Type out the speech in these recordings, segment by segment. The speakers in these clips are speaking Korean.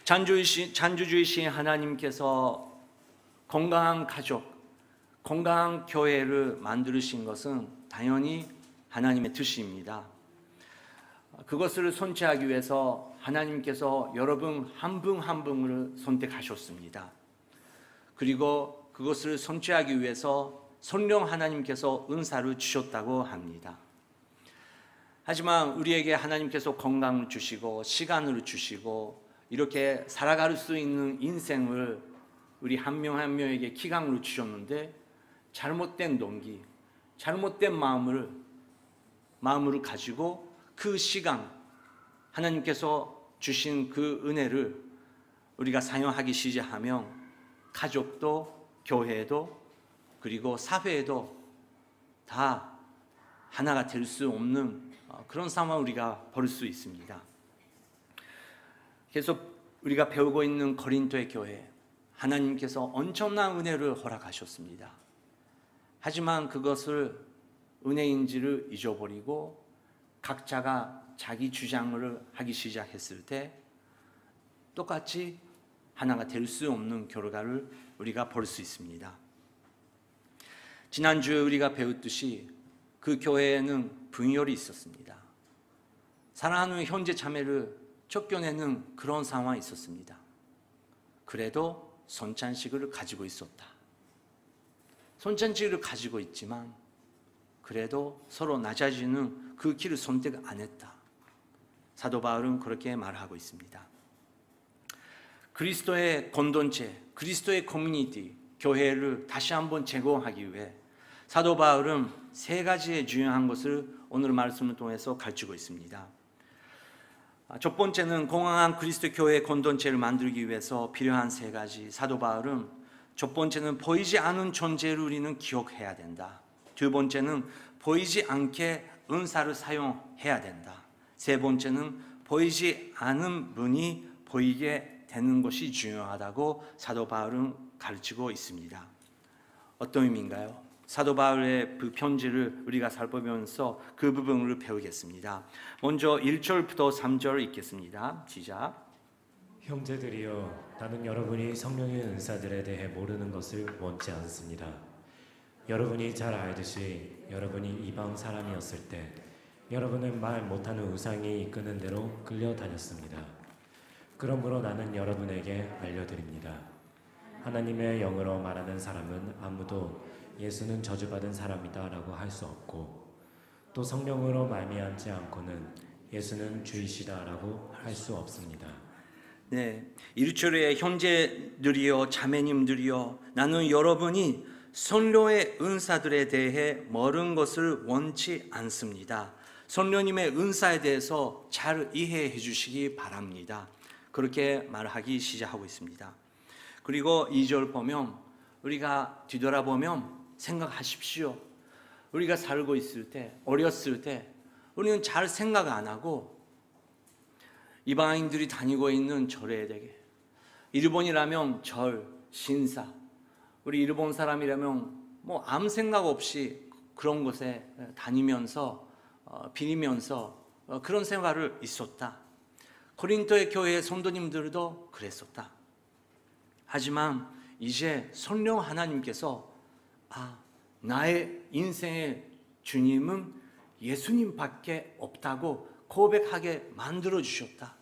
창조주이신 하나님께서 건강한 가족, 건강한 교회를 만드신 것은 당연히 하나님의 뜻입니다. 그것을 성취하기 위해서 하나님께서 여러분 한 분 한 분을 선택하셨습니다. 그리고 그것을 성취하기 위해서 성령 하나님께서 은사를 주셨다고 합니다. 하지만 우리에게 하나님께서 건강을 주시고 시간을 주시고 이렇게 살아갈 수 있는 인생을 우리 한 명 한 명에게 기강으로 주셨는데 잘못된 동기, 잘못된 마음을 가지고 그 시간, 하나님께서 주신 그 은혜를 우리가 사용하기 시작하면 가족도 교회도 그리고 사회에도 다 하나가 될 수 없는 그런 상황을 우리가 볼 수 있습니다. 계속 우리가 배우고 있는 고린도의 교회, 하나님께서 엄청난 은혜를 허락하셨습니다. 하지만 그것을 은혜인지를 잊어버리고 각자가 자기 주장을 하기 시작했을 때 똑같이 하나가 될 수 없는 결과를 우리가 볼 수 있습니다. 지난주에 우리가 배웠듯이 그 교회에는 분열이 있었습니다. 사랑하는 형제 자매를 쫓겨내는 그런 상황이 있었습니다. 그래도 son찬식을 가지고 있었다. son찬식을 가지고 있지만 그래도 서로 낮아지는 그 길을 선택 안 했다. 사도 바울은 그렇게 말하고 있습니다. 그리스도의 공동체, 그리스도의 커뮤니티, 교회를 다시 한번 제공하기 위해 사도 바울은 세 가지의 중요한 것을 오늘 말씀을 통해서 가르치고 있습니다. 첫 번째는 건강한 그리스도 교회의 공동체를 만들기 위해서 필요한 세 가지. 사도 바울은 첫 번째는 보이지 않은 존재를 우리는 기억해야 된다. 두 번째는 보이지 않게 은사를 사용해야 된다. 세 번째는 보이지 않은 분이 보이게 되는 것이 중요하다고 사도 바울은 가르치고 있습니다. 어떤 의미인가요? 사도 바울의 그 편지를 우리가 살펴보면서 그 부분을 배우겠습니다. 먼저 1절부터 3절 읽겠습니다. 시작. 형제들이여, 나는 여러분이 성령의 은사들에 대해 모르는 것을 원치 않습니다. 여러분이 잘 알듯이 여러분이 이방 사람이었을 때 여러분은 말 못하는 우상이 이끄는 대로 끌려다녔습니다. 그러므로 나는 여러분에게 알려드립니다. 하나님의 영으로 말하는 사람은 아무도 예수는 저주받은 사람이다 라고 할 수 없고 또 성령으로 말미암지 않고는 예수는 주이시다 라고 할 수 없습니다. 네, 1절에 형제들이여 자매님들이여 나는 여러분이 성령의 은사들에 대해 모르는 것을 원치 않습니다. 성령님의 은사에 대해서 잘 이해해 주시기 바랍니다. 그렇게 말하기 시작하고 있습니다. 그리고 2절 보면 우리가 뒤돌아보면 생각하십시오. 우리가 살고 있을 때, 어렸을 때 우리는 잘 생각 안 하고 이방인들이 다니고 있는 절에 되게 일본이라면 절, 신사, 우리 일본 사람이라면 뭐 아무 생각 없이 그런 곳에 다니면서 빌리면서 그런 생활을 있었다. 고린도의 교회의 성도님들도 그랬었다. 하지만 이제 성령 하나님께서 나의 인생의 주님은 예수님밖에 없다고 고백하게 만들어 주셨다.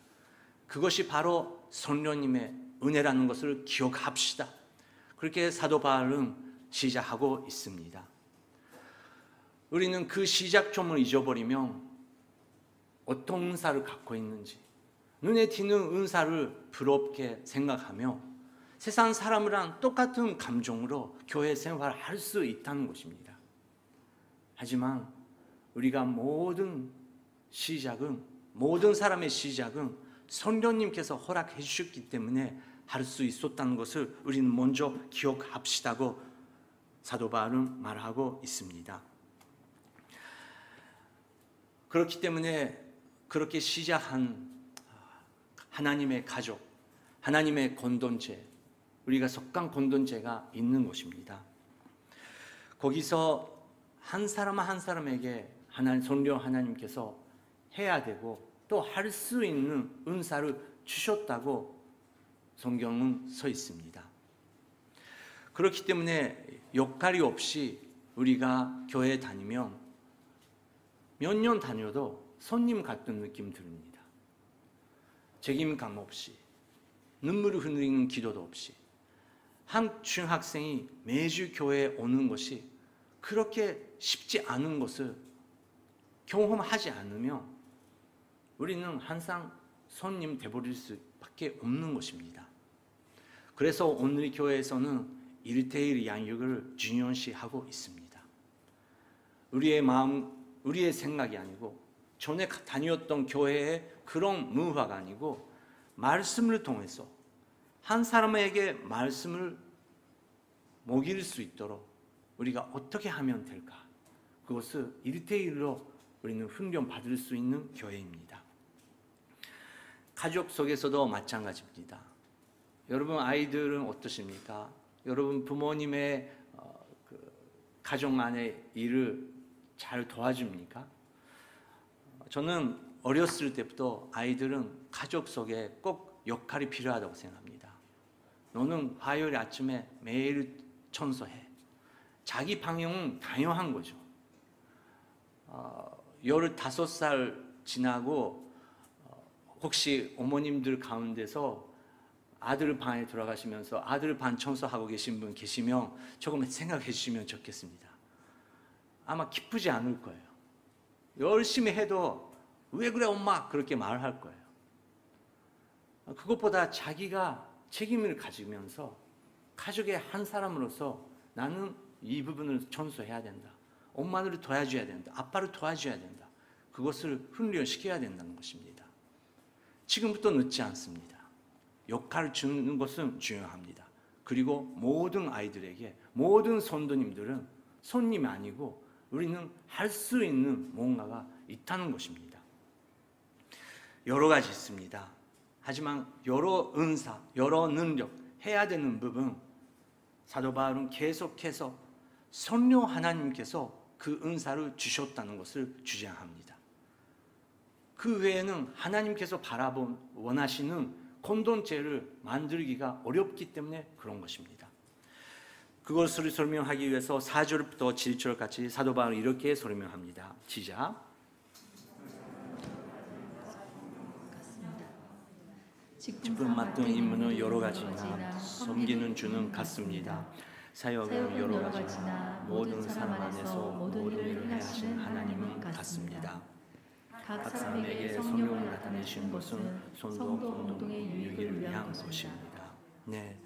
그것이 바로 성령님의 은혜라는 것을 기억합시다. 그렇게 사도 바울은 시작하고 있습니다. 우리는 그 시작점을 잊어버리면 어떤 은사를 갖고 있는지, 눈에 띄는 은사를 부럽게 생각하며 세상 사람이랑 똑같은 감정으로 교회 생활을 할 수 있다는 것입니다. 하지만 우리가 모든 사람의 시작은 성령님께서 허락해 주셨기 때문에 할 수 있었다는 것을 우리는 먼저 기억합시다고 사도 바울은 말하고 있습니다. 그렇기 때문에 그렇게 시작한 하나님의 가족, 하나님의 공동체, 우리가 속한 공동체가 있는 것입니다. 거기서 한 사람 한 사람에게 성령 하나님께서 해야 되고 또 할 수 있는 은사를 주셨다고 성경은 써 있습니다. 그렇기 때문에 역할이 없이 우리가 교회에 다니면 몇 년 다녀도 손님 같은 느낌 듭니다. 책임감 없이, 눈물을 흘리는 기도도 없이, 한 중학생이 매주 교회에 오는 것이 그렇게 쉽지 않은 것을 경험하지 않으면 우리는 항상 손님 돼버릴 수밖에 없는 것입니다. 그래서 오늘 교회에서는 1:1 양육을 중요시하고 있습니다. 우리의 마음, 우리의 생각이 아니고 전에 다녔던 교회의 그런 문화가 아니고 말씀을 통해서 한 사람에게 말씀을 먹일 수 있도록 우리가 어떻게 하면 될까? 그것을 1:1로 우리는 훈련 받을 수 있는 교회입니다. 가족 속에서도 마찬가지입니다. 여러분 아이들은 어떠십니까? 여러분 부모님의 가정 안의 일을 잘 도와줍니까? 저는 어렸을 때부터 아이들은 가족 속에 꼭 역할이 필요하다고 생각합니다. 너는 화요일 아침에 매일 청소해. 자기 방향은 당연한 거죠. 15살 지나고 혹시 어머님들 가운데서 아들 방에 들어가시면서 아들 방 청소하고 계신 분 계시면 조금 생각해 주시면 좋겠습니다. 아마 기쁘지 않을 거예요. 열심히 해도 왜 그래 엄마 그렇게 말할 거예요. 그것보다 자기가 책임을 가지면서 가족의 한 사람으로서 나는 이 부분을 청소해야 된다. 엄마를 도와줘야 된다. 아빠를 도와줘야 된다. 그것을 훈련시켜야 된다는 것입니다. 지금부터 늦지 않습니다. 역할을 주는 것은 중요합니다. 그리고 모든 아이들에게 모든 성도님들은 손님이 아니고 우리는 할 수 있는 뭔가가 있다는 것입니다. 여러 가지 있습니다. 하지만 여러 은사, 여러 능력 해야 되는 부분 사도 바울은 계속해서 성령 하나님께서 그 은사를 주셨다는 것을 주장합니다. 그 외에는 하나님께서 원하시는 공동체를 만들기가 어렵기 때문에 그런 것입니다. 그것을 설명하기 위해서 4절부터 7절까지 사도 바울은 이렇게 설명합니다. 시작. 직분 맡은 임무는 여러 가지나 섬기는 주는 같습니다. 사역은 여러 가지나 모든 사람 안에서 모든 일을 하신 하나님은 같습니다. 각 사람에게 성령을 나타내신 것은 성도 공동의 유익을 위한 것입니다. 네,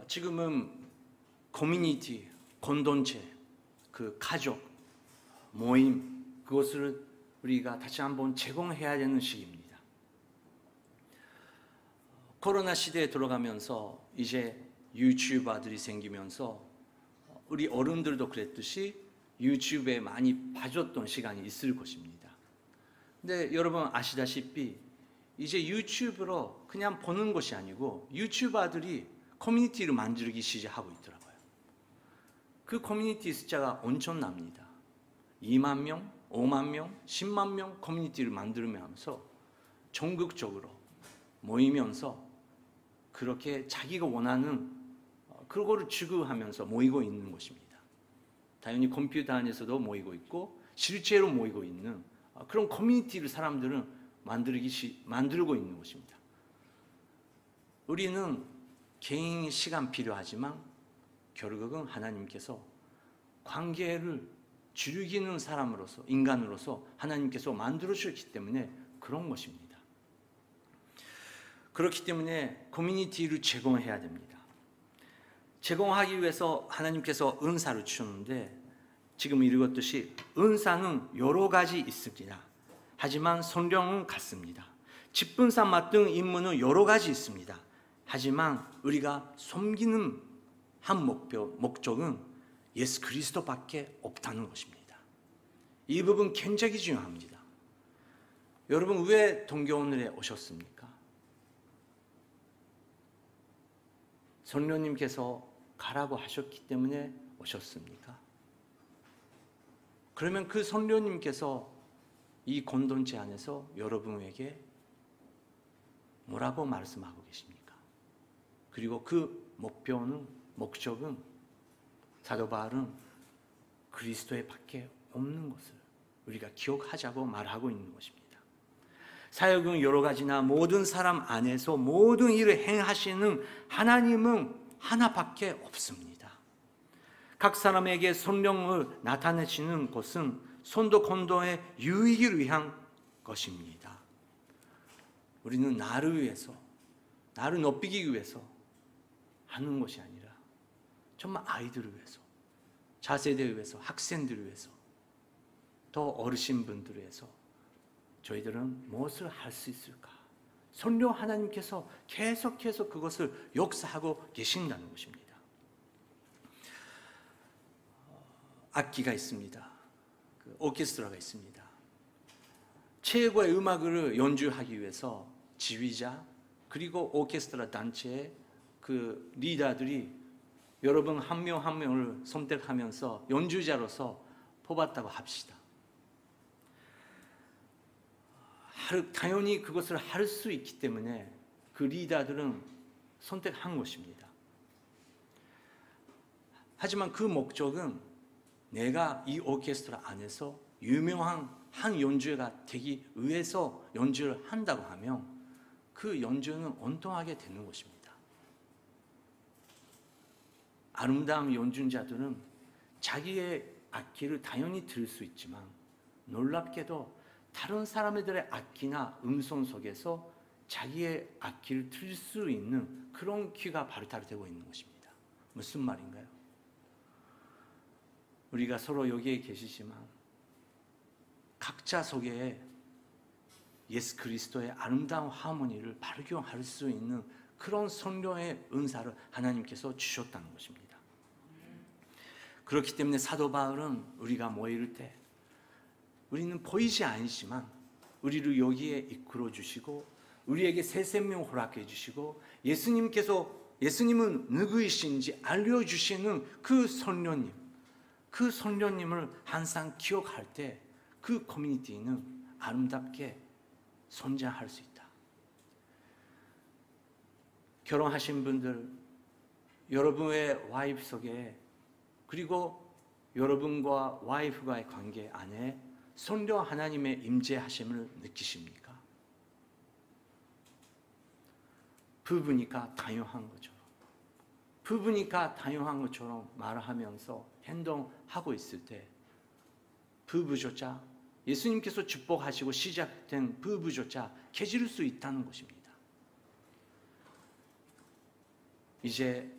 지금은 커뮤니티, 공동체, 그 가족, 모임 그것을 우리가 다시 한번 제공해야 되는 시기입니다. 코로나 시대에 들어가면서 이제 유튜버들이 생기면서 우리 어른들도 그랬듯이 유튜브에 많이 빠졌던 시간이 있을 것입니다. 근데 여러분 아시다시피 이제 유튜브로 그냥 보는 것이 아니고 유튜버들이 커뮤니티를 만들기 시작하고 있더라고요. 그 커뮤니티 숫자가 엄청납니다. 2만 명, 5만 명, 10만 명 커뮤니티를 만들면서 전국적으로 모이면서 그렇게 자기가 원하는 그거를 추구하면서 모이고 있는 것입니다. 당연히 컴퓨터 안에서도 모이고 있고 실제로 모이고 있는 그런 커뮤니티를 사람들은 만들고 있는 것입니다. 우리는 개인 시간 필요하지만 결국은 하나님께서 관계를 즐기는 사람으로서 인간으로서 하나님께서 만들어 주셨기 때문에 그런 것입니다. 그렇기 때문에 커뮤니티를 제공해야 됩니다. 제공하기 위해서 하나님께서 은사를 주셨는데 지금 읽었듯이 은사는 여러 가지 있습니다. 하지만 성령은 같습니다. 직분상 맡은 임무는 여러 가지 있습니다. 하지만 우리가 섬기는 한 목적은 예수 그리스도밖에 없다는 것입니다. 이 부분 굉장히 중요합니다. 여러분 왜 동교원을에 오셨습니까? 성령님께서 가라고 하셨기 때문에 오셨습니까? 그러면 그 성령님께서 이 공동체 안에서 여러분에게 뭐라고 말씀하고 계십니까? 그리고 그 목적은 사도 바울은 그리스도에 밖에 없는 것을 우리가 기억하자고 말하고 있는 것입니다. 사역은 여러 가지나 모든 사람 안에서 모든 일을 행하시는 하나님은 하나밖에 없습니다. 각 사람에게 성령을 나타내시는 것은 손도 건도의 유익을 위한 것입니다. 우리는 나를 위해서, 나를 높이기 위해서 하는 것이 아니라 정말 아이들을 위해서, 자세들을 위해서, 학생들을 위해서, 더 어르신분들을 위해서 저희들은 무엇을 할 수 있을까? 성령 하나님께서 계속해서 그것을 역사하고 계신다는 것입니다. 악기가 있습니다. 오케스트라가 있습니다. 최고의 음악을 연주하기 위해서 지휘자 그리고 오케스트라 단체의 그 리더들이 여러분 한 명 한 명을 선택하면서 연주자로서 뽑았다고 합시다. 당연히 그것을 할 수 있기 때문에 그 리더들은 선택한 것입니다. 하지만 그 목적은 내가 이 오케스트라 안에서 유명한 한 연주가 되기 위해서 연주를 한다고 하면 그 연주는 엉뚱하게 되는 것입니다. 아름다운 연주자들은 자기의 악기를 당연히 들을 수 있지만 놀랍게도 다른 사람들의 악기나 음성 속에서 자기의 악기를 들을 수 있는 그런 귀가 발달되고 있는 것입니다. 무슨 말인가요? 우리가 서로 여기에 계시지만 각자 속에 예수 그리스도의 아름다운 하모니를 발견할 수 있는 그런 성령의 은사를 하나님께서 주셨다는 것입니다. 그렇기 때문에 사도 바울은 우리가 모일 때 우리는 보이지 않지만 우리를 여기에 이끌어 주시고 우리에게 새 생명 허락해 주시고 예수님은 누구이신지 알려주시는 그 성령님을 항상 기억할 때 그 커뮤니티는 아름답게 성장할 수 있다. 결혼하신 분들, 여러분의 와이프 속에 그리고 여러분과 와이프와의 관계 안에 성령 하나님의 임재하심을 느끼십니까? 부부니까 당연한 것처럼, 부부니까 당연한 것처럼 말하면서 행동하고 있을 때 부부조차 예수님께서 축복하시고 시작된 부부조차 깨질 수 있다는 것입니다. 이제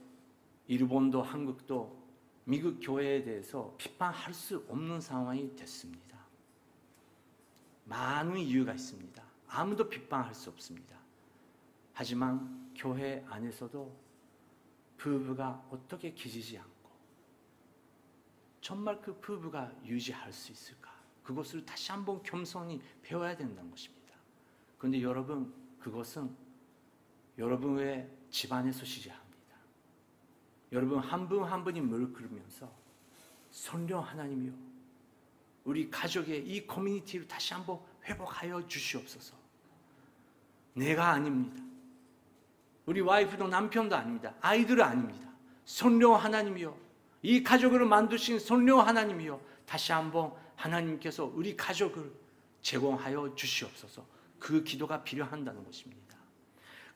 일본도 한국도 미국 교회에 대해서 비판할 수 없는 상황이 됐습니다. 많은 이유가 있습니다. 아무도 비판할 수 없습니다. 하지만 교회 안에서도 부부가 어떻게 깨지지 않고 정말 그 부부가 유지할 수 있을까? 그것을 다시 한번 겸손히 배워야 된다는 것입니다. 그런데 여러분, 그것은 여러분의 집안에서 시작합니다. 여러분 한 분 한 분이 무릎 꿇으면서 성령 하나님이요, 우리 가족의 이 커뮤니티를 다시 한번 회복하여 주시옵소서. 내가 아닙니다. 우리 와이프도 남편도 아닙니다. 아이들은 아닙니다. 성령 하나님이요, 이 가족을 만드신 성령 하나님이요, 다시 한번 하나님께서 우리 가족을 제공하여 주시옵소서. 그 기도가 필요한다는 것입니다.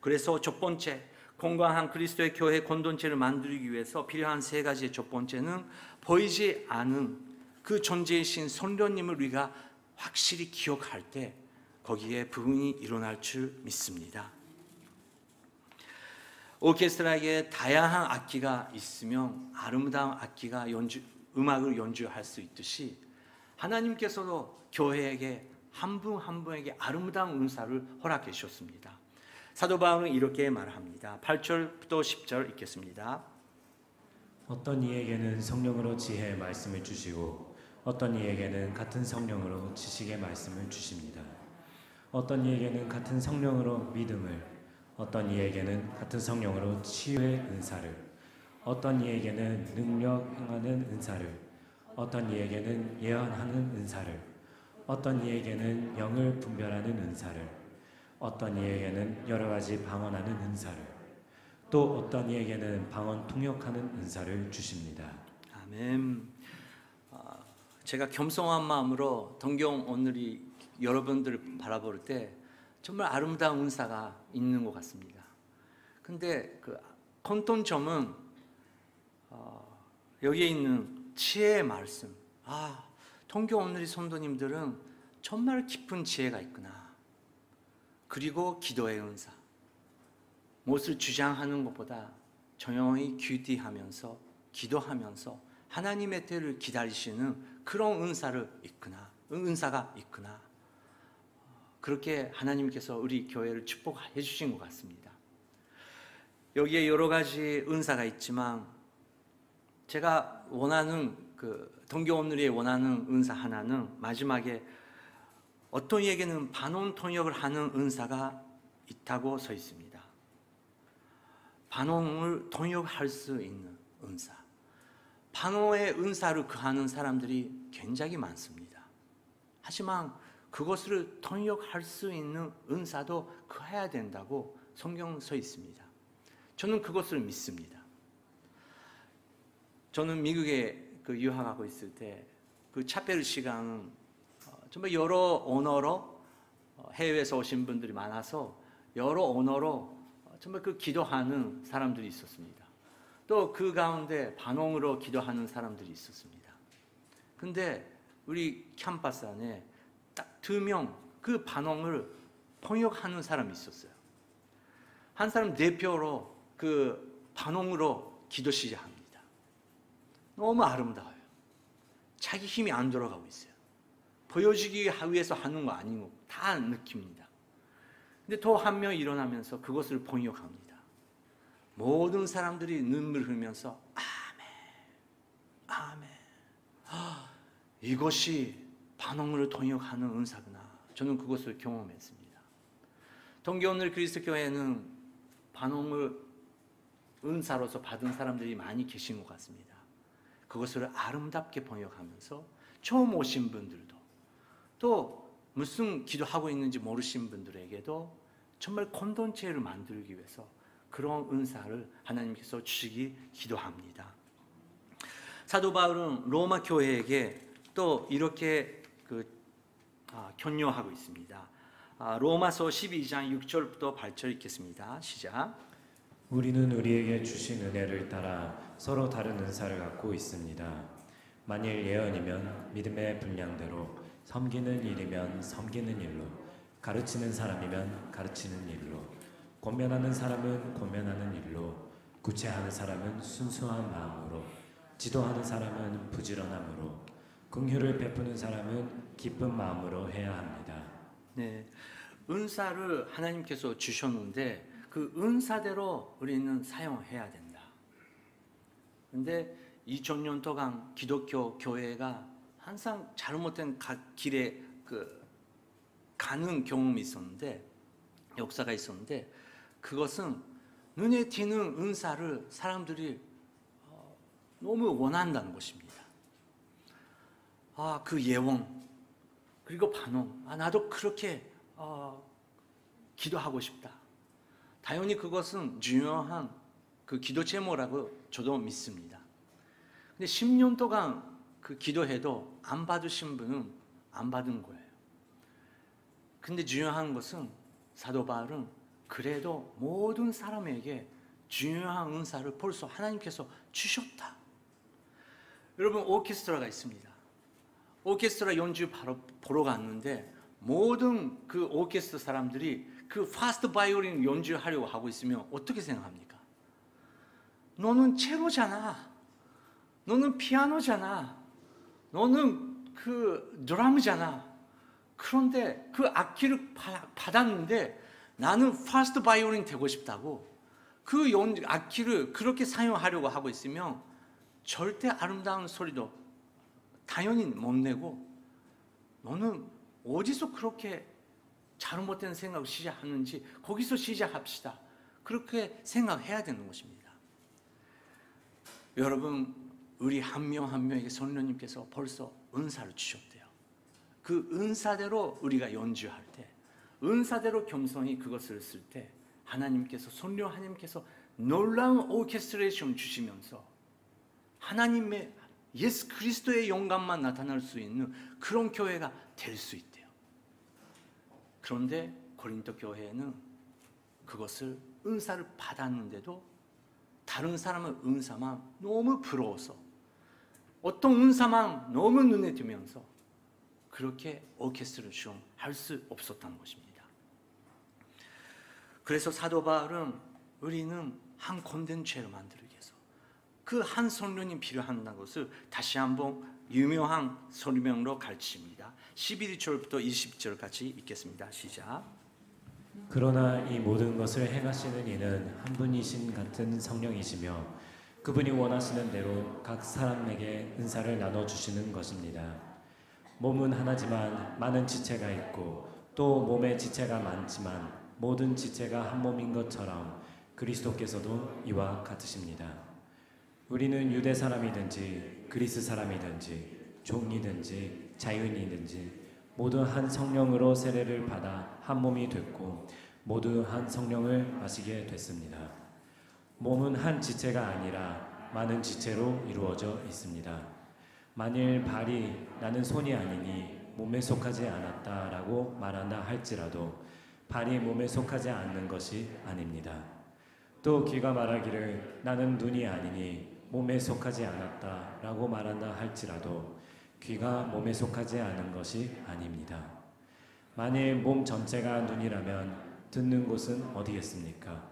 그래서 첫 번째, 건강한 그리스도의 교회 공동체를 만들기 위해서 필요한 세 가지의 첫 번째는 보이지 않은 그 존재이신 성령님을 우리가 확실히 기억할 때 거기에 부흥이 일어날 줄 믿습니다. 오케스트라에 다양한 악기가 있으면 아름다운 악기가 음악을 연주할 수 있듯이 하나님께서도 교회에게 한 분 한 분에게 아름다운 은사를 허락해 주셨습니다. 사도 바울은 이렇게 말합니다. 8절부터 10절 읽겠습니다. 어떤 이에게는 성령으로 지혜의 말씀을 주시고 어떤 이에게는 같은 성령으로 지식의 말씀을 주십니다. 어떤 이에게는 같은 성령으로 믿음을, 어떤 이에게는 같은 성령으로 치유의 은사를, 어떤 이에게는 능력 행하는 은사를, 어떤 이에게는 예언하는 은사를, 어떤 이에게는 영을 분별하는 은사를, 어떤 이에게는 여러 가지 방언하는 은사를, 또 어떤 이에게는 방언 통역하는 은사를 주십니다. 아멘. 제가 겸손한 마음으로 동경 오늘이 여러분들을 바라볼 때 정말 아름다운 은사가 있는 것 같습니다. 근데 그 공통점은 여기에 있는 지혜의 말씀. 동경 오늘이 성도님들은 정말 깊은 지혜가 있구나. 그리고 기도의 은사. 무엇을 주장하는 것보다 조용히 귀띠하면서 기도하면서 하나님의 때를 기다리시는 그런 은사가 있구나. 그렇게 하나님께서 우리 교회를 축복해 주신 것 같습니다. 여기에 여러 가지 은사가 있지만 제가 원하는 동교 오늘이 원하는 은사 하나는 마지막에 어떤 이에게는 반원 통역을 하는 은사가 있다고 써 있습니다. 반원을 통역할 수 있는 은사. 반어의 은사를 구하는 사람들이 굉장히 많습니다. 하지만 그것을 통역할 수 있는 은사도 구해야 된다고 성경 써 있습니다. 저는 그것을 믿습니다. 저는 미국에 유학하고 있을 때 그 차페르 시간은 정말 여러 언어로 해외에서 오신 분들이 많아서 여러 언어로 정말 기도하는 사람들이 있었습니다. 또 그 가운데 반응으로 기도하는 사람들이 있었습니다. 근데 우리 캠퍼스 안에 딱 2명 그 반응을 통역하는 사람이 있었어요. 한 사람 대표로 그 반응으로 기도 시작합니다. 너무 아름다워요. 자기 힘이 안 돌아가고 있어요. 보여주기 위해서 하는 거 아니고 다 느낍니다. 근데 또 한 명 일어나면서 그것을 번역합니다. 모든 사람들이 눈물 흘리면서 아멘, 아멘. 이것이 반응을 통역하는 은사구나. 저는 그것을 경험했습니다. 동교 오늘 그리스도 교회는 반응을 은사로서 받은 사람들이 많이 계신 것 같습니다. 그것을 아름답게 번역하면서 처음 오신 분들도 또 무슨 기도하고 있는지 모르신 분들에게도 정말 공동체를 만들기 위해서 그런 은사를 하나님께서 주시기 기도합니다. 사도 바울은 로마 교회에게 또 이렇게 격려하고 있습니다. 로마서 12장 6절부터 8절 읽겠습니다. 시작. 우리는 우리에게 주신 은혜를 따라 서로 다른 은사를 갖고 있습니다. 만일 예언이면 믿음의 분량대로, 섬기는 일이면 섬기는 일로, 가르치는 사람이면 가르치는 일로, 권면하는 사람은 권면하는 일로, 구제하는 사람은 순수한 마음으로, 지도하는 사람은 부지런함으로, 긍휼을 베푸는 사람은 기쁜 마음으로 해야 합니다. 네, 은사를 하나님께서 주셨는데 그 은사대로 우리는 사용해야 된다. 근데 2000년 동안 기독교 교회가 항상 잘못된 길에 가는 경험이 있었는데, 역사가 있었는데, 그것은 눈에 띄는 은사를 사람들이 너무 원한다는 것입니다. 그 예언, 그리고 반응, 나도 그렇게 기도하고 싶다. 당연히 그것은 중요한 기도 제목이라고 저도 믿습니다. 근데 10년 동안 기도해도 안 받으신 분은 안 받은 거예요. 근데 중요한 것은 사도 바울은 그래도 모든 사람에게 중요한 은사를 벌써 하나님께서 주셨다. 여러분, 오케스트라가 있습니다. 오케스트라 연주 보러 갔는데 모든 그 오케스트라 사람들이 파스트 바이올린 연주하려고 하고 있으면 어떻게 생각합니까? 너는 첼로잖아. 너는 피아노잖아. 너는 드럼이잖아. 그런데 악기를 받았는데 나는 파스트 바이올린 되고 싶다고 악기를 그렇게 사용하려고 하고 있으면 절대 아름다운 소리도 당연히 못 내고, 너는 어디서 그렇게 잘못된 생각을 시작하는지 거기서 시작합시다. 그렇게 생각해야 되는 것입니다. 여러분, 우리 한 명 한 명에게 성령님께서 벌써 은사를 주셨대요. 그 은사대로 우리가 연주할 때, 은사대로 겸손히 그것을 쓸 때 성령 하나님께서 놀라운 오케스트레이션 주시면서 하나님의 예수 그리스도의 영광만 나타날 수 있는 그런 교회가 될 수 있대요. 그런데 고린도 교회는 그것을 은사를 받았는데도 다른 사람의 은사만 너무 부러워서 어떤 은사만 너무 눈에 띄면서 그렇게 오케스트레이션 할 수 없었다는 것입니다. 그래서 사도 바울은 우리는 한 콘텐츠를 만들기 위해서 그 한 성령이 필요한 것을 다시 한번 유명한 설명으로 가르칩니다. 11절부터 20절 같이 읽겠습니다. 시작. 그러나 이 모든 것을 행하시는 이는 한 분이신 같은 성령이시며 그분이 원하시는 대로 각 사람에게 은사를 나눠주시는 것입니다. 몸은 하나지만 많은 지체가 있고 또 몸에 지체가 많지만 모든 지체가 한 몸인 것처럼 그리스도께서도 이와 같으십니다. 우리는 유대 사람이든지 그리스 사람이든지 종이든지 자유인이든지 모두 한 성령으로 세례를 받아 한 몸이 됐고 모두 한 성령을 마시게 됐습니다. 몸은 한 지체가 아니라 많은 지체로 이루어져 있습니다. 만일 발이 나는 손이 아니니 몸에 속하지 않았다라고 말한다 할지라도 발이 몸에 속하지 않는 것이 아닙니다. 또 귀가 말하기를 나는 눈이 아니니 몸에 속하지 않았다라고 말한다 할지라도 귀가 몸에 속하지 않은 것이 아닙니다. 만일 몸 전체가 눈이라면 듣는 곳은 어디겠습니까?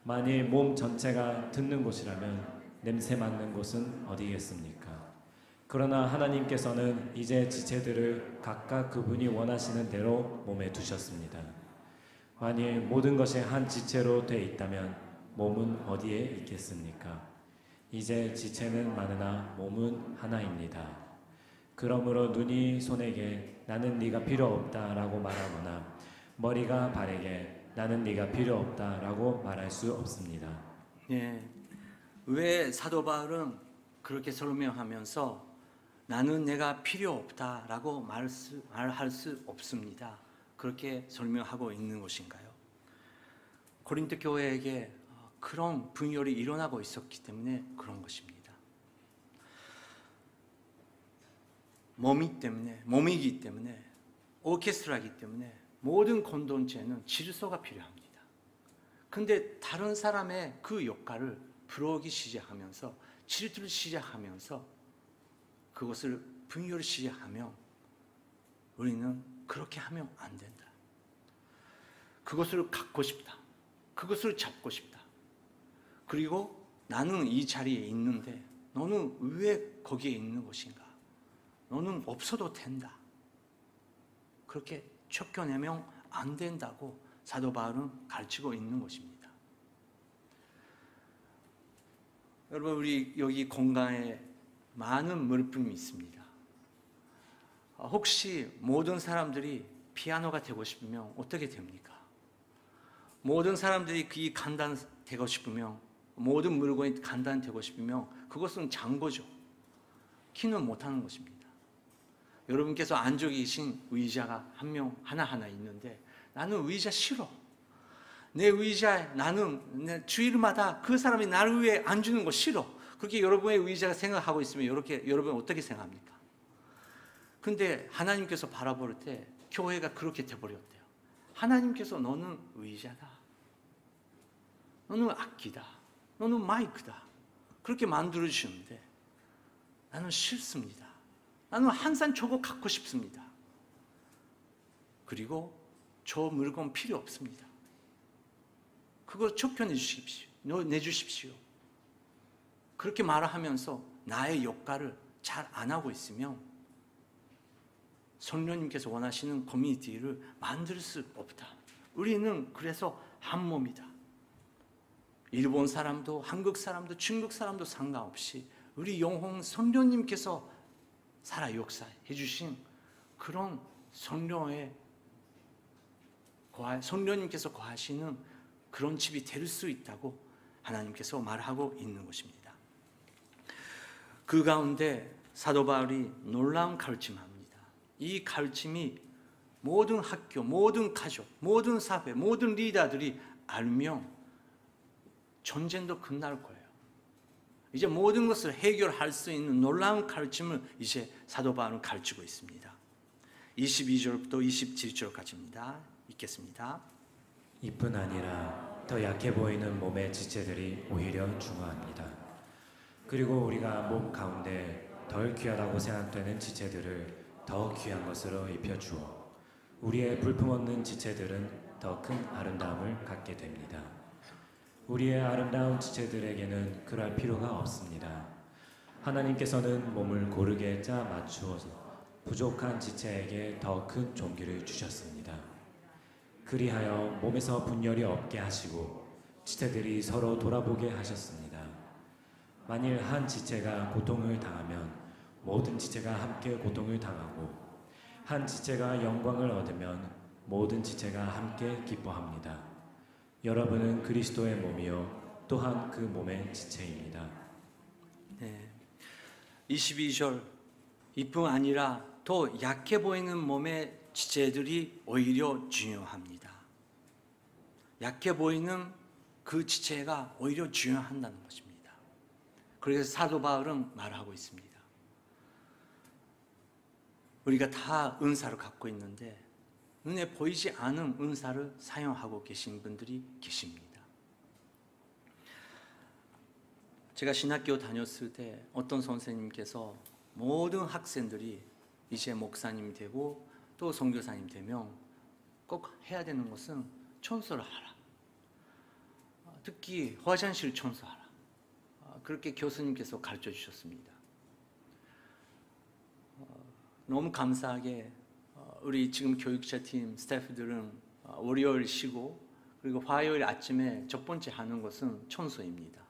만일 몸 전체가 듣는 곳이라면 냄새 맡는 곳은 어디겠습니까? 그러나 하나님께서는 이제 지체들을 각각 그분이 원하시는 대로 몸에 두셨습니다. 만일 모든 것이 한 지체로 돼 있다면 몸은 어디에 있겠습니까? 이제 지체는 많으나 몸은 하나입니다. 그러므로 눈이 손에게 나는 네가 필요 없다라고 말하거나 머리가 발에게 나는 네가 필요 없다라고 말할 수 없습니다. 네, 왜 사도 바울은 그렇게 설명하면서 나는 내가 필요 없다라고 말할 수 없습니다. 그렇게 설명하고 있는 것인가요? 고린도 교회에게 그런 분열이 일어나고 있었기 때문에 그런 것입니다. 몸이기 때문에 오케스트라이기 때문에 모든 공동체는 질서가 필요합니다. 근데 다른 사람의 그 역할을 부러우기 시작하면서 질투를 시작하면서 그것을 분열을 시작하면 우리는 그렇게 하면 안 된다. 그것을 갖고 싶다. 그것을 잡고 싶다. 그리고 나는 이 자리에 있는데 너는 왜 거기에 있는 것인가? 너는 없어도 된다. 그렇게 쫓겨내면 안 된다고 사도 바울은 가르치고 있는 것입니다. 여러분, 우리 여기 공간에 많은 물품이 있습니다. 혹시 모든 사람들이 피아노가 되고 싶으면 어떻게 됩니까? 모든 사람들이 그게 간단 되고 싶으면 모든 물건이 간단 되고 싶으면 그것은 장고죠. 키는 못하는 것입니다. 여러분께서 앉아 계신 의자가 하나하나 있는데 나는 의자 싫어. 내 의자에 나는 주일마다 그 사람이 나를 위해 앉는 거 싫어. 그렇게 여러분의 의자가 생각하고 있으면 여러분 어떻게 생각합니까? 근데 하나님께서 바라볼 때 교회가 그렇게 돼버렸대요. 하나님께서 너는 의자다. 너는 악기다. 너는 마이크다. 그렇게 만들어주시는데 나는 싫습니다. 나는 항상 저거 갖고 싶습니다. 그리고 저 물건 필요 없습니다. 그거 쫓겨내 주십시오. 내주십시오. 그렇게 말하면서 나의 역할을 잘 안 하고 있으면 성령님께서 원하시는 커뮤니티를 만들 수 없다. 우리는 그래서 한 몸이다. 일본 사람도 한국 사람도 중국 사람도 상관없이 우리 영혼 성령님께서 살아 역사해 주신 그런 성령님께서 거하시는 그런 집이 될 수 있다고 하나님께서 말하고 있는 것입니다. 그 가운데 사도 바울이 놀라운 가르침을 합니다. 이 가르침이 모든 학교, 모든 가족, 모든 사회, 모든 리더들이 알면 전쟁도 끝날 거예요. 이제 모든 것을 해결할 수 있는 놀라운 가르침을 이제 사도 바울은 가르치고 있습니다. 22절부터 27절까지입니다. 읽겠습니다. 이뿐 아니라 더 약해 보이는 몸의 지체들이 오히려 중요합니다. 그리고 우리가 몸 가운데 덜 귀하다고 생각되는 지체들을 더 귀한 것으로 입혀주어 우리의 불품없는 지체들은 더 큰 아름다움을 갖게 됩니다. 우리의 아름다운 지체들에게는 그럴 필요가 없습니다. 하나님께서는 몸을 고르게 짜 맞추어서 부족한 지체에게 더 큰 존귀를 주셨습니다. 그리하여 몸에서 분열이 없게 하시고 지체들이 서로 돌아보게 하셨습니다. 만일 한 지체가 고통을 당하면 모든 지체가 함께 고통을 당하고 한 지체가 영광을 얻으면 모든 지체가 함께 기뻐합니다. 여러분은 그리스도의 몸이요 또한 그 몸의 지체입니다. 네. 22절 이뿐 아니라 더 약해 보이는 몸의 지체들이 오히려 중요합니다. 약해 보이는 그 지체가 오히려 중요한다는 것입니다. 그래서 사도 바울은 말하고 있습니다. 우리가 다 은사를 갖고 있는데 눈에 보이지 않은 은사를 사용하고 계신 분들이 계십니다. 제가 신학교 다녔을 때 어떤 선생님께서 모든 학생들이 이제 목사님이 되고 또 선교사님 되면 꼭 해야 되는 것은 청소를 하라. 특히 화장실 청소하라. 그렇게 교수님께서 가르쳐 주셨습니다. 너무 감사하게 우리 지금 교육자 팀 스태프들은 월요일 쉬고 그리고 화요일 아침에 첫 번째 하는 것은 청소입니다.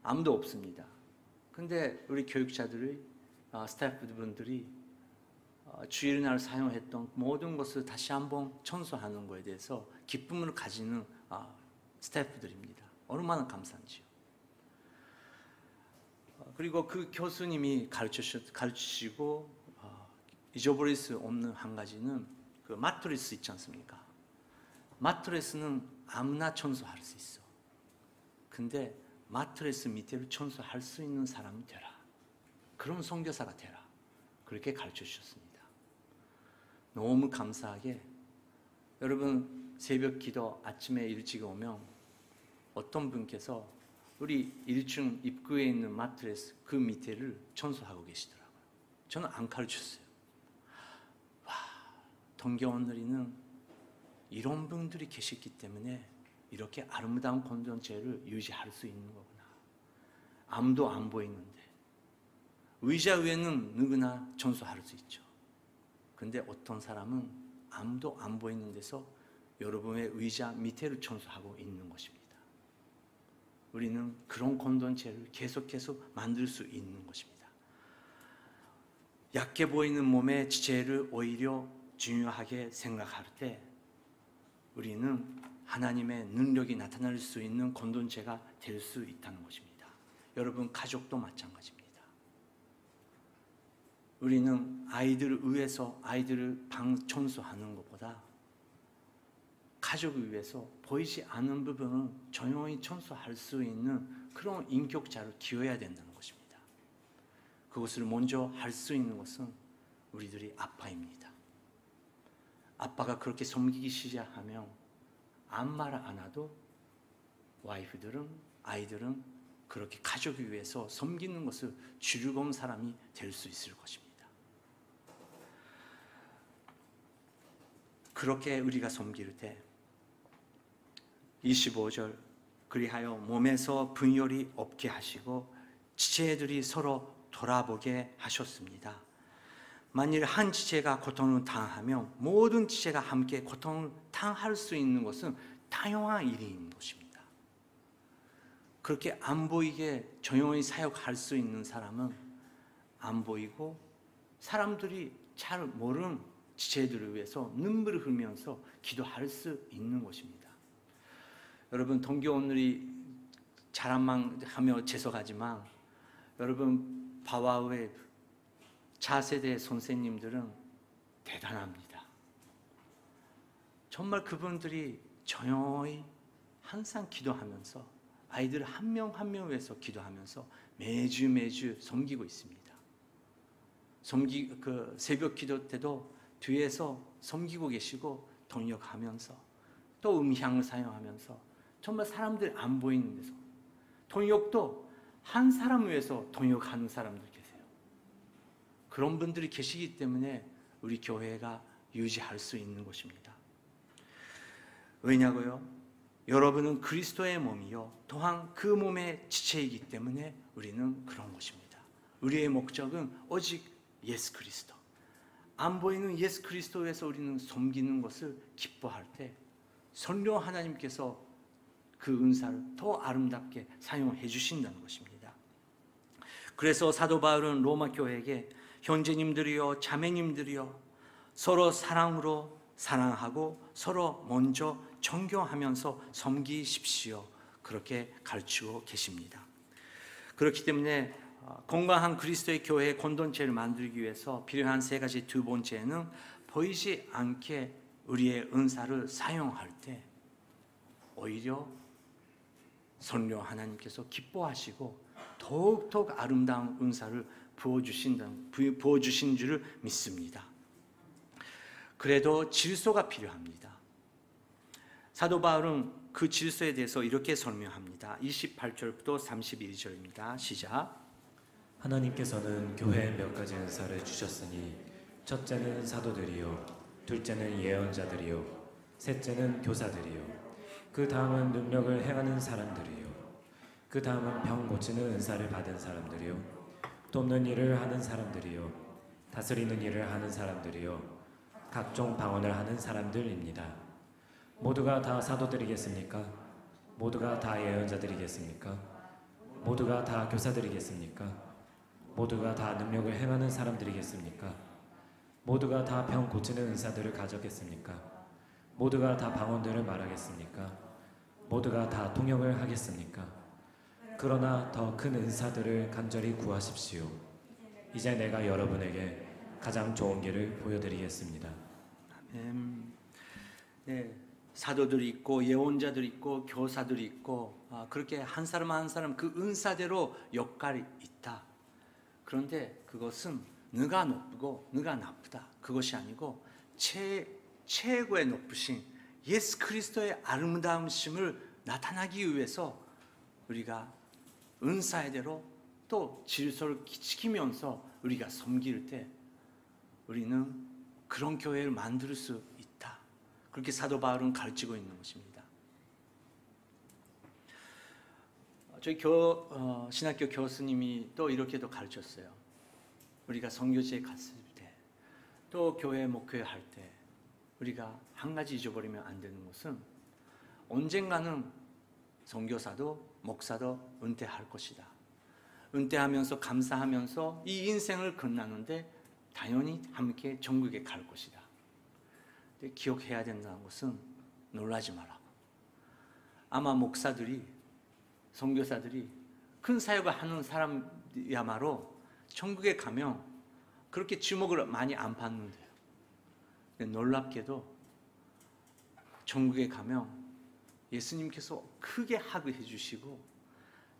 아무도 없습니다. 근데 우리 교육자들이 스태프분들이 주일날 사용했던 모든 것을 다시 한번 청소하는 것에 대해서 기쁨을 가지는 스태프들입니다. 얼마나 감사한지요. 그리고 그 교수님이 가르치시고 잊어버릴 수 없는 한 가지는 그 마트리스 있지 않습니까? 마트리스는 아무나 청소할 수 있어. 근데 마트리스 밑에를 청소할 수 있는 사람이 되라. 그런 선교사가 되라. 그렇게 가르쳐 주셨습니다. 너무 감사하게 여러분 새벽 기도 아침에 일찍 오면 어떤 분께서 우리 1층 입구에 있는 마트리스 그 밑에를 청소하고 계시더라고요. 저는 안 가르쳤어요. 와, 동교원들이는 이런 분들이 계시기 때문에 이렇게 아름다운 공동체를 유지할 수 있는 거구나. 아무도 안 보이는데 의자 위에는 누구나 청소할 수 있죠. 근데 어떤 사람은 아무도 안 보이는 데서 여러분의 의자 밑에를 청소하고 있는 것입니다. 우리는 그런 공동체를 계속해서 만들 수 있는 것입니다. 약해 보이는 몸의 지체를 오히려 중요하게 생각할 때 우리는 하나님의 능력이 나타날 수 있는 공동체가 될 수 있다는 것입니다. 여러분 가족도 마찬가지입니다. 우리는 아이들을 위해서 아이들을 방 청소하는 것보다 가족을 위해서 보이지 않는 부분을 조용히 청소할 수 있는 그런 인격자를 키워야 된다는 것입니다. 그것을 먼저 할 수 있는 것은 우리들이 아빠입니다. 아빠가 그렇게 섬기기 시작하면 아무 말 안 해도 와이프들은 아이들은 그렇게 가족을 위해서 섬기는 것을 즐거운 사람이 될 수 있을 것입니다. 그렇게 우리가 섬길 때 25절 그리하여 몸에서 분열이 없게 하시고 지체들이 서로 돌아보게 하셨습니다. 만일 한 지체가 고통을 당하면 모든 지체가 함께 고통을 당할 수 있는 것은 당연한 일인 것입니다. 그렇게 안 보이게 조용히 사역할 수 있는 사람은 안 보이고 사람들이 잘 모르는 지체들을 위해서 눈물을 흘리면서 기도할 수 있는 것입니다. 여러분 동교원들이 자랑만 하며 재석하지만 여러분 바와의 차세대 선생님들은 대단합니다. 정말 그분들이 조용히 항상 기도하면서 아이들 한 명 한 명 위해서 기도하면서 매주 섬기고 있습니다. 새벽 기도 때도 뒤에서 섬기고 계시고 동역하면서 또 음향을 사용하면서 정말 사람들 안 보이는 데서 동역도 한 사람 위해서 동역하는 사람들 계세요. 그런 분들이 계시기 때문에 우리 교회가 유지할 수 있는 것입니다. 왜냐고요? 여러분은 그리스도의 몸이요 또한 그 몸의 지체이기 때문에 우리는 그런 것입니다. 우리의 목적은 오직 예수 그리스도, 안 보이는 예수 그리스도에서 우리는 섬기는 것을 기뻐할 때 성령 하나님께서 그 은사를 더 아름답게 사용해 주신다는 것입니다. 그래서 사도 바울은 로마 교회에게 형제님들이요 자매님들이요 서로 사랑으로 사랑하고 서로 먼저 존경하면서 섬기십시오, 그렇게 가르치고 계십니다. 그렇기 때문에 건강한 그리스도의 교회 공동체를 만들기 위해서 필요한 세 가지, 두 번째는 보이지 않게 우리의 은사를 사용할 때 오히려 성령 하나님께서 기뻐하시고 더욱더욱 아름다운 은사를 부어주신 줄을 믿습니다. 그래도 질서가 필요합니다. 사도 바울은 그 질서에 대해서 이렇게 설명합니다. 28절부터 31절입니다. 시작. 하나님께서는 교회에 몇 가지 은사를 주셨으니 첫째는 사도들이요, 둘째는 예언자들이요, 셋째는 교사들이요, 그 다음은 능력을 행하는 사람들이요, 그 다음은 병 고치는 은사를 받은 사람들이요, 돕는 일을 하는 사람들이요, 다스리는 일을 하는 사람들이요, 각종 방언을 하는 사람들입니다. 모두가 다 사도들이겠습니까? 모두가 다 예언자들이겠습니까? 모두가 다 교사들이겠습니까? 모두가 다 능력을 행하는 사람들이겠습니까? 모두가 다 병 고치는 은사들을 가졌겠습니까? 모두가 다 방언들을 말하겠습니까? 모두가 다 통역을 하겠습니까? 그러나 더 큰 은사들을 간절히 구하십시오. 이제 내가 여러분에게 가장 좋은 길을 보여드리겠습니다. 아멘. 네, 사도들이 있고 예언자들이 있고 교사들이 있고 그렇게 한 사람 한 사람 그 은사대로 역할이 있다. 그런데 그것은 누가 높고 누가 나쁘다 그것이 아니고 최고의 높으신 예수 그리스도의 아름다움심을 나타나기 위해서 우리가 은사대로 또 질서를 지키면서 우리가 섬길 때 우리는 그런 교회를 만들 수 있다. 그렇게 사도 바울은 가르치고 있는 것입니다. 저희 신학교 교수님이 또 이렇게도 가르쳤어요. 우리가 선교지에 갔을 때, 또 교회 목회할 때 우리가 한 가지 잊어버리면 안 되는 것은 언젠가는 선교사도 목사도 은퇴할 것이다. 은퇴하면서 감사하면서 이 인생을 끝나는데 당연히 함께 천국에 갈 것이다. 근데 기억해야 된다는 것은 놀라지 말라고. 아마 목사들이 선교사들이 큰 사역을 하는 사람이야말로 천국에 가면 그렇게 주목을 많이 안 받는데요. 근데 놀랍게도 천국에 가면 예수님께서 크게 하교해 주시고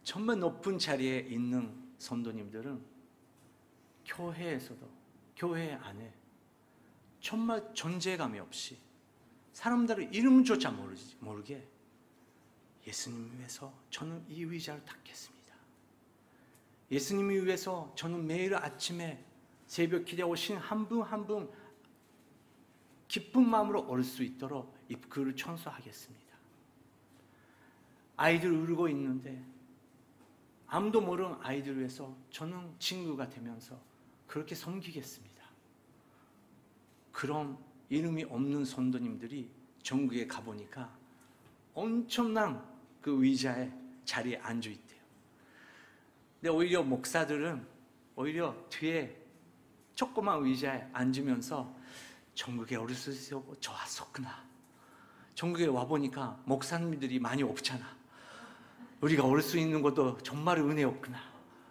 정말 높은 자리에 있는 성도님들은 교회에서도 교회 안에 정말 존재감이 없이 사람들의 이름조차 모르게 예수님 위해서 저는 이 의자를 닦겠습니다. 예수님을 위해서 저는 매일 아침에 새벽 기도에 오신 한 분 한 분 기쁜 마음으로 올 수 있도록 입구를 청소하겠습니다. 아이들 울고 있는데 아무도 모르는 아이들 위해서 저는 친구가 되면서 그렇게 섬기겠습니다. 그런 이름이 없는 성도님들이 전국에 가보니까 엄청난 그 의자에 자리에 앉아 있대요. 근데 오히려 목사들은 오히려 뒤에 조그만 의자에 앉으면서 전국에 오를 수 있고 좋았었구나. 전국에 와보니까 목사님들이 많이 없잖아. 우리가 오를 수 있는 것도 정말 은혜였구나.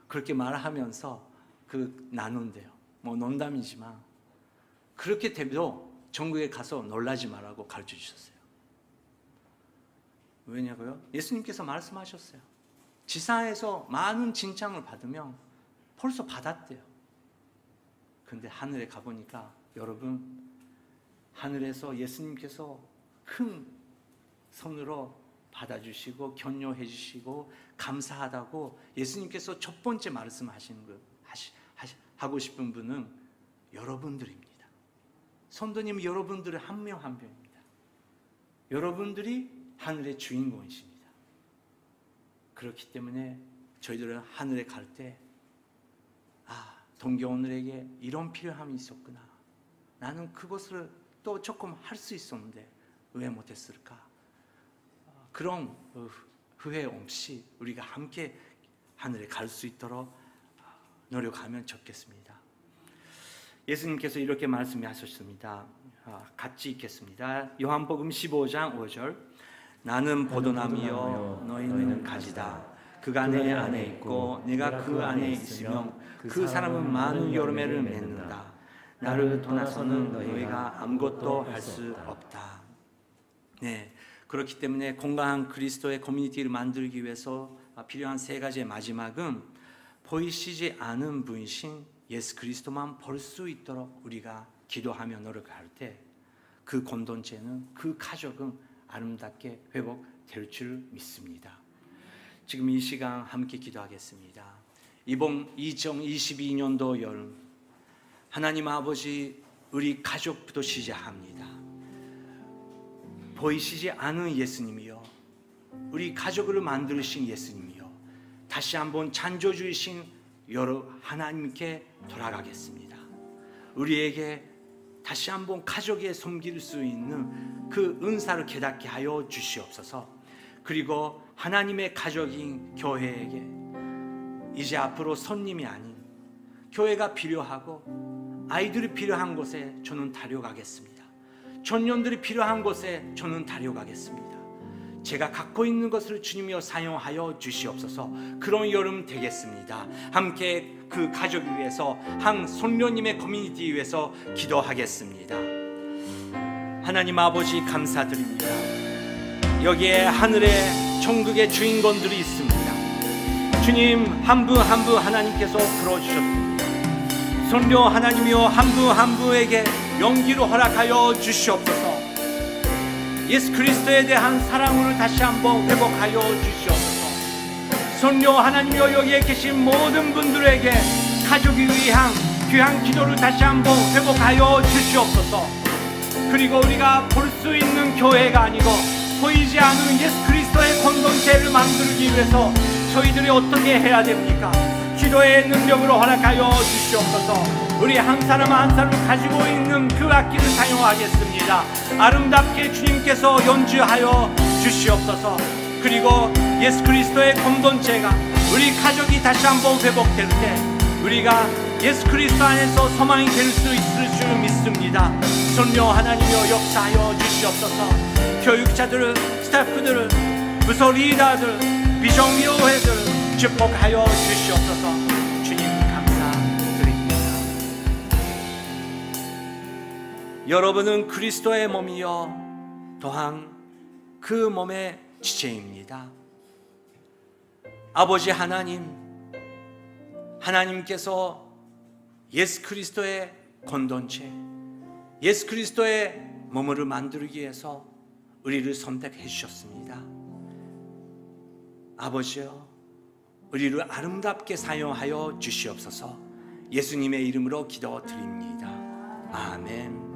그렇게 말하면서 나눈대요. 뭐 농담이지만 그렇게 돼도 전국에 가서 놀라지 말라고 가르쳐 주셨어요. 왜냐고요? 예수님께서 말씀하셨어요. 지상에서 많은 칭찬을 받으면 벌써 받았대요. 근데 하늘에 가보니까 여러분, 하늘에서 예수님께서 큰 손으로 받아주시고 격려해 주시고 감사하다고 예수님께서 첫 번째 말씀하시는 거 하고 싶은 분은 여러분들입니다. 성도님, 여러분들은 한 명 한 명입니다. 여러분들이 하늘의 주인공이십니다. 그렇기 때문에 저희들은 하늘에 갈 때 동교원들에게 이런 필요함이 있었구나, 나는 그것을 또 조금 할 수 있었는데 왜 못했을까, 그런 후회 없이 우리가 함께 하늘에 갈 수 있도록 노력하면 좋겠습니다. 예수님께서 이렇게 말씀하셨습니다. 같이 읽겠습니다. 요한복음 15장 5절. 나는 포도나무요 너희는 가지다. 그가 내 안에 있고 내가 그 안에 있으면 그 사람은 많은 열매를 맺는다. 나를 떠나서는 너희가 아무것도 할 수 없다. 네, 그렇기 때문에 건강한 그리스도의 커뮤니티를 만들기 위해서 필요한 세 가지의 마지막은 보이시지 않은 분이신 예수 그리스도만 볼 수 있도록 우리가 기도하며 노력할 때 그 공동체는, 그 가족은 아름답게 회복될 줄 믿습니다. 지금 이 시간 함께 기도하겠습니다. 이번 2022년도 여름, 하나님 아버지, 우리 가족부터 시작합니다. 보이시지 않은 예수님이요, 우리 가족을 만드신 예수님이요, 다시 한번 창조주이신 여러 하나님께 돌아가겠습니다. 우리에게 다시 한번 가족에 섬길 수 있는 그 은사를 깨닫게 하여 주시옵소서. 그리고 하나님의 가족인 교회에게 이제 앞으로 손님이 아닌 교회가 필요하고 아이들이 필요한 곳에 저는 달려가겠습니다. 청년들이 필요한 곳에 저는 달려가겠습니다. 제가 갖고 있는 것을 주님이여 사용하여 주시옵소서. 그런 여름 되겠습니다. 함께 그 가족 위해서, 한 성도님의 커뮤니티 위해서 기도하겠습니다. 하나님 아버지, 감사드립니다. 여기에 하늘의 천국의 주인공들이 있습니다. 주님, 한 분 한 분 하나님께서 불어주셨습니다. 성도 하나님이여, 한 분 한 분에게 용기를 허락하여 주시옵소서. 예수 그리스도에 대한 사랑을 다시 한번 회복하여 주시옵소서. 성령 하나님이여, 여기에 계신 모든 분들에게 가족이 위한 귀한 기도를 다시 한번 회복하여 주시옵소서. 그리고 우리가 볼 수 있는 교회가 아니고 보이지 않는 예수 그리스도의 공동체를 만들기 위해서 저희들이 어떻게 해야 됩니까? 기도의 능력으로 허락하여 주시옵소서. 우리 한 사람 한 사람 가지고 있는 그 악기를 사용하겠습니다. 아름답게 주님께서 연주하여 주시옵소서. 그리고 예수 그리스도의 공동체가, 우리 가족이 다시 한번 회복될 때 우리가 예수 그리스도 안에서 소망이 될 수 있을 줄 믿습니다. 성령 하나님이여, 역사하여 주시옵소서. 교육자들을, 스태프들을, 부서 리더들, 비전위원회들을 축복하여 주시옵소서. 주님 감사드립니다. 여러분은 그리스도의 몸이요 또한 그 몸의 지체입니다. 아버지 하나님, 하나님께서 예수 그리스도의 공동체, 예수 그리스도의 몸을 만들기 위해서 우리를 선택해 주셨습니다. 아버지여, 우리를 아름답게 사용하여 주시옵소서. 예수님의 이름으로 기도드립니다. 아멘.